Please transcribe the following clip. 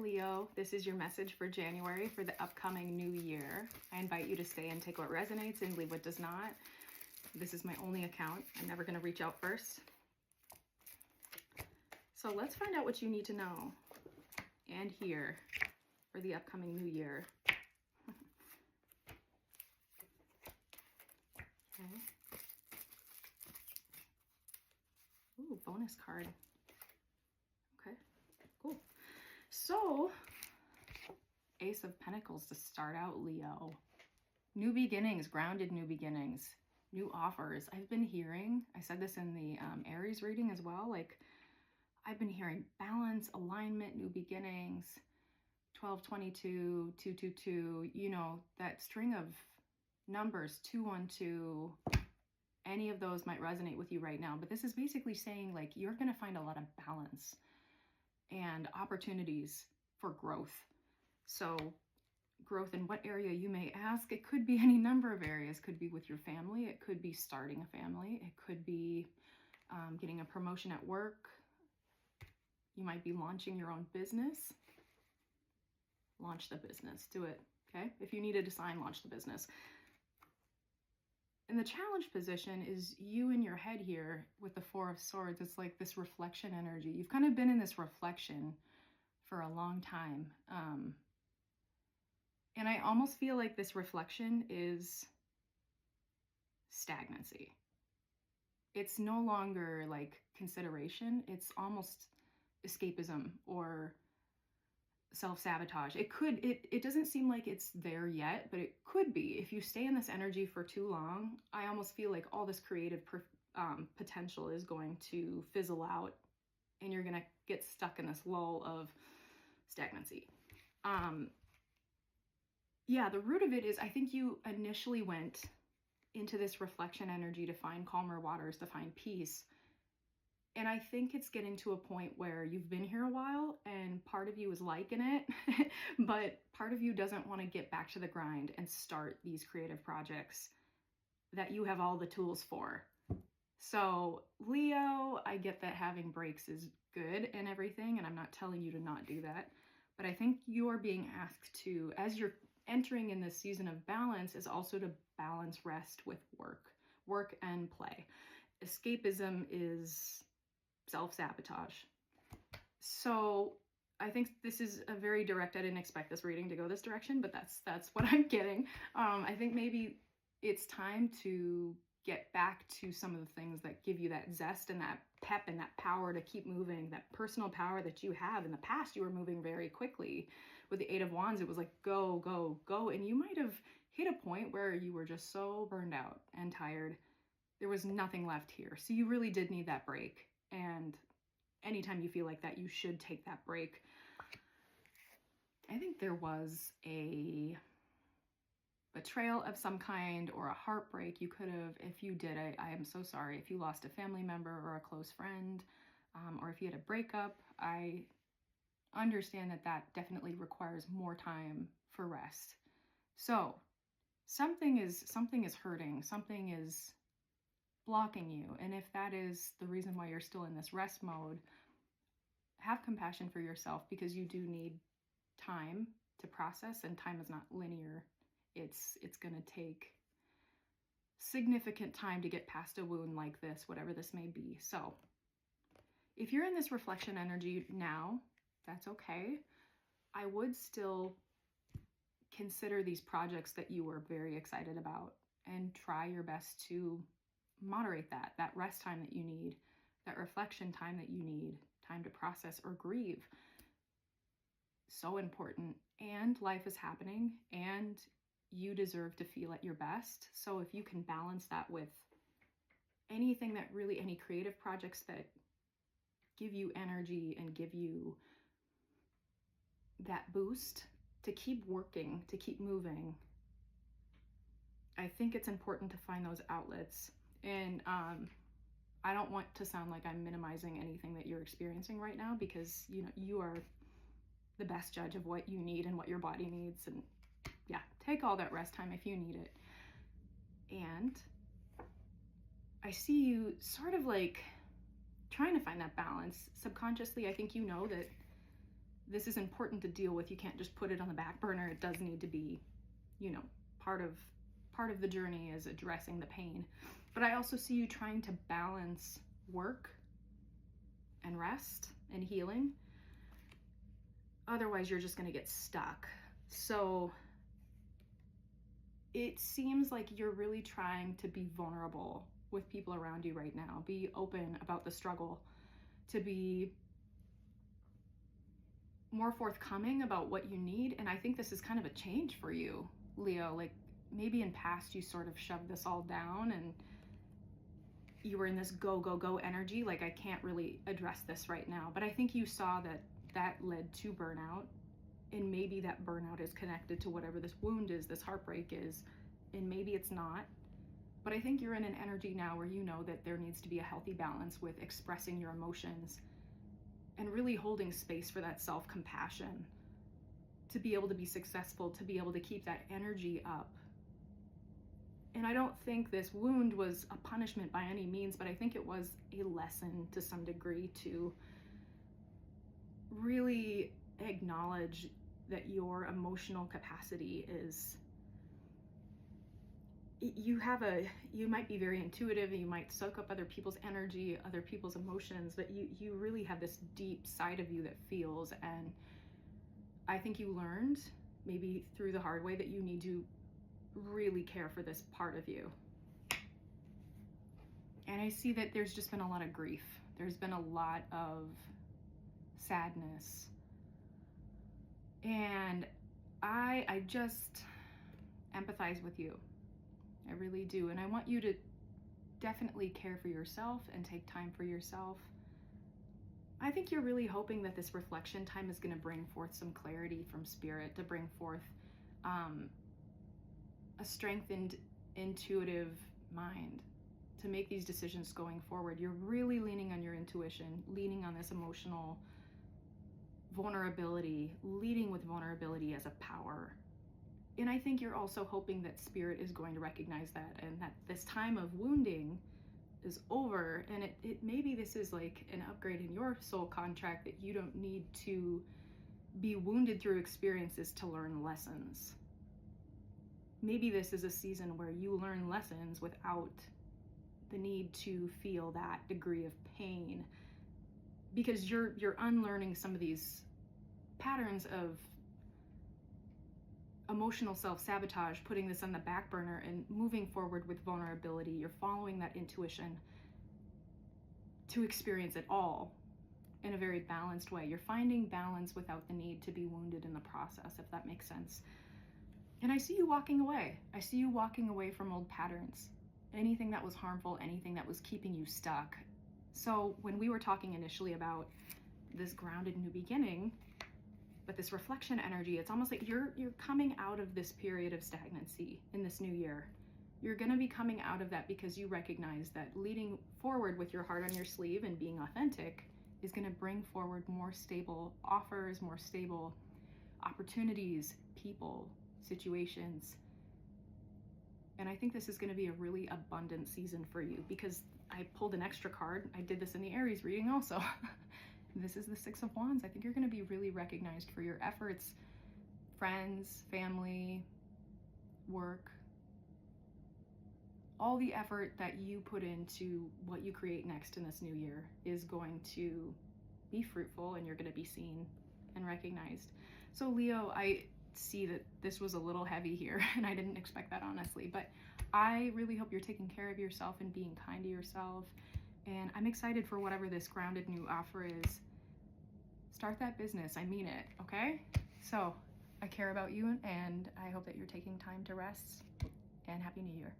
Leo, this is your message for January for the upcoming new year. I invite you to stay and take what resonates and leave what does not. This is my only account. I'm never going to reach out first. So let's find out what you need to know and hear for the upcoming new year. Okay. Ooh, bonus card. Okay, cool. So, Ace of Pentacles to start out, Leo. New beginnings, grounded new beginnings, new offers. I've been hearing, I said this in the Aries reading as well, like I've been hearing balance, alignment, new beginnings, 1222, 222, you know, that string of numbers, 212, any of those might resonate with you right now. But this is basically saying like you're going to find a lot of balance and opportunities for growth. So growth in what area, you may ask? It could be any number of areas. It could be with your family. It could be starting a family. It could be getting a promotion at work. You might be launching your own business. Launch the business. Do it. Okay. If you needed to sign, launch the business. And the challenge position is you in your head here with the Four of Swords. It's like this reflection energy. You've kind of been in this reflection for a long time. And I almost feel like this reflection is stagnancy. It's no longer like consideration. It's almost escapism or self-sabotage. It doesn't seem like it's there yet, but it could be. If you stay in this energy for too long, I almost feel like all this creative potential is going to fizzle out and you're going to get stuck in this lull of stagnancy. Yeah, the root of it is I think you initially went into this reflection energy to find calmer waters, to find peace. And I think it's getting to a point where you've been here a while and part of you is liking it, but part of you doesn't want to get back to the grind and start these creative projects that you have all the tools for. So Leo, I get that having breaks is good and everything, and I'm not telling you to not do that, but I think you're being asked to, as you're entering in this season of balance, is also to balance rest with work and play. Escapism is self-sabotage. So I think this is a very direct, I didn't expect this reading to go this direction, but that's what I'm getting. I think maybe it's time to get back to some of the things that give you that zest and that pep and that power to keep moving, that personal power that you have. In the past, you were moving very quickly. With the Eight of Wands, it was like, go, go, go. And you might have hit a point where you were just so burned out and tired. There was nothing left here. So you really did need that break. And anytime you feel like that, you should take that break. I think there was a betrayal of some kind or a heartbreak. You could have, if you did, I am so sorry. If you lost a family member or a close friend, or if you had a breakup, I understand that that definitely requires more time for rest. So something is hurting, something is blocking you. And if that is the reason why you're still in this rest mode, have compassion for yourself, because you do need time to process, and time is not linear. It's going to take significant time to get past a wound like this, whatever this may be. So if you're in this reflection energy now, that's okay. I would still consider these projects that you were very excited about and try your best to moderate that rest time that you need, that reflection time that you need, time to process or grieve. So important. And life is happening and you deserve to feel at your best. So if you can balance that with anything that really, any creative projects that give you energy and give you that boost to keep working, to keep moving, I think it's important to find those outlets. And I don't want to sound like I'm minimizing anything that you're experiencing right now, because you know you are the best judge of what you need and what your body needs. And yeah, take all that rest time if you need it. And I see you sort of like trying to find that balance subconsciously. I think you know that this is important to deal with. You can't just put it on the back burner. It does need to be, you know, part of the journey is addressing the pain. But I also see you trying to balance work and rest and healing. Otherwise, you're just going to get stuck. So it seems like you're really trying to be vulnerable with people around you right now. Be open about the struggle, to be more forthcoming about what you need. And I think this is kind of a change for you, Leo. Like maybe in past you sort of shoved this all down and you were in this go, go, go energy. Like I can't really address this right now. But I think you saw that that led to burnout. And maybe that burnout is connected to whatever this wound is, this heartbreak is, and maybe it's not. But I think you're in an energy now where you know that there needs to be a healthy balance with expressing your emotions and really holding space for that self-compassion to be able to be successful, to be able to keep that energy up. And I don't think this wound was a punishment by any means, but I think it was a lesson to some degree to really acknowledge that your emotional capacity is, you might be very intuitive, you might soak up other people's energy, other people's emotions, but you really have this deep side of you that feels. And I think you learned maybe through the hard way that you need to really care for this part of you. And I see that there's just been a lot of grief. There's been a lot of sadness. And I just empathize with you. I really do. And I want you to definitely care for yourself and take time for yourself. I think you're really hoping that this reflection time is going to bring forth some clarity from spirit, to bring forth a strengthened, intuitive mind to make these decisions going forward. You're really leaning on your intuition, leaning on this emotional vulnerability, leading with vulnerability as a power. And I think you're also hoping that spirit is going to recognize that, and that this time of wounding is over, and it maybe this is like an upgrade in your soul contract, that you don't need to be wounded through experiences to learn lessons. Maybe this is a season where you learn lessons without the need to feel that degree of pain, because you're unlearning some of these patterns of emotional self-sabotage, putting this on the back burner and moving forward with vulnerability. You're following that intuition to experience it all in a very balanced way. You're finding balance without the need to be wounded in the process, if that makes sense. And I see you walking away. I see you walking away from old patterns, anything that was harmful, anything that was keeping you stuck. So when we were talking initially about this grounded new beginning, but this reflection energy, it's almost like you're coming out of this period of stagnancy in this new year. You're going to be coming out of that because you recognize that leading forward with your heart on your sleeve and being authentic is going to bring forward more stable offers, more stable opportunities, people, situations. And I think this is going to be a really abundant season for you, because I pulled an extra card. I did this in the Aries reading also. This is the Six of Wands. I think you're going to be really recognized for your efforts, friends, family, work. All the effort that you put into what you create next in this new year is going to be fruitful, and you're going to be seen and recognized. So Leo, I see that this was a little heavy here, and I didn't expect that, honestly, but I really hope you're taking care of yourself and being kind to yourself. And I'm excited for whatever this grounded new offer is. Start that business. I mean it, okay? So I care about you, and I hope that you're taking time to rest, and Happy New Year.